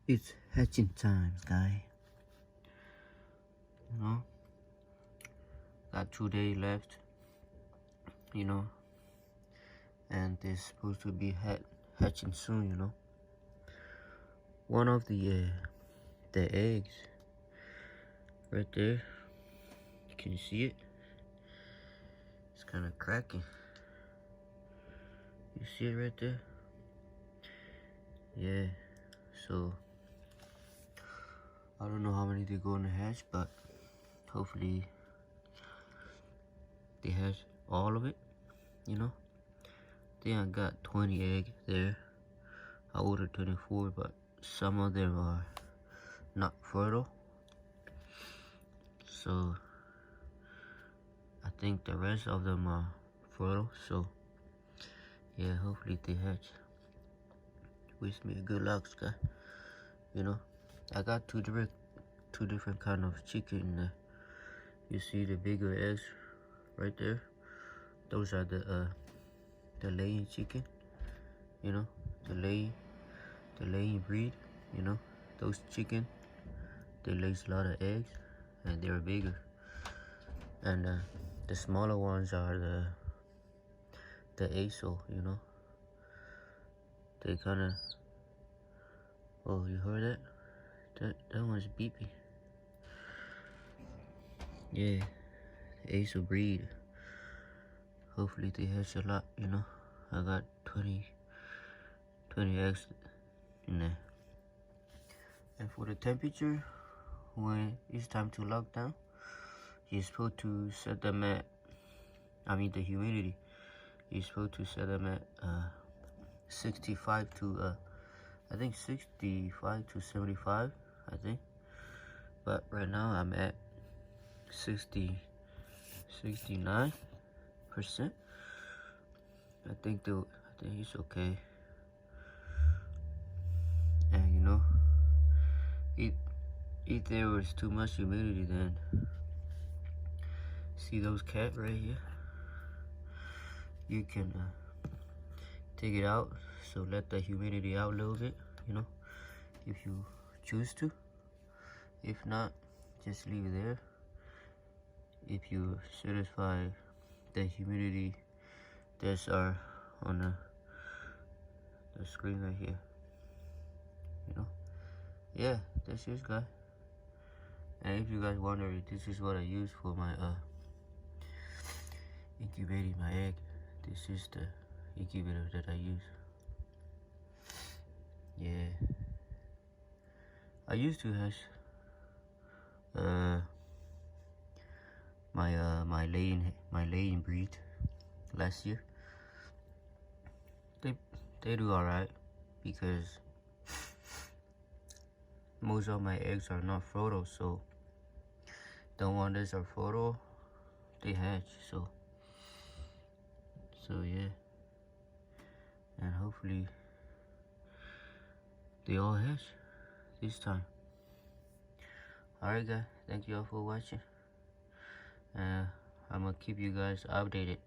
It's hatching time, guy. You know, got 2 days left. You know, and they're supposed to be hatching soon. You know, one of the eggs right there. Can you see it? It's kind of cracking. You see it right there? Yeah. So I don't know how many they're going to hatch, but hopefully they hatch all of it. You know, then I got 20 eggs there. I ordered 24, but some of them are not fertile. So I think the rest of them are fertile. So yeah, hopefully they hatch. Wish me good luck, guy. You know, I got two different kind of chicken there. You see the bigger eggs right there? Those are the laying chicken. You know, the laying breed. You know, those chicken, they lay a lot of eggs and they're bigger. And the smaller ones are the Asil. You know, they kind of. Oh, you heard that? That one's beeping. Yeah, Asil breed. Hopefully they hatch a lot. You know, I got 20 eggs in there. And for the temperature, when it's time to lock down, you're supposed to set them at, the humidity, you're supposed to set them at 65 to I think 65 to 75, I think. But right now I'm at 69%. I think it's okay. And you know, if there was too much humidity, then see those cats right here? You can take it out, so let the humidity out a little bit, you know, if you choose to. If not, just leave it there. If you satisfy the humidity that's are on the screen right here, you know. Yeah, that's it, guys. And if you guys wonder, this is what I use for my incubating my egg. This is the incubator that I use. Yeah, I used to hatch my laying breed last year. They do all right because most of my eggs are not fertile, so the ones that are fertile, they hatch. So yeah, and hopefully they all hatch this time. Alright guys, thank you all for watching. I'm gonna keep you guys updated.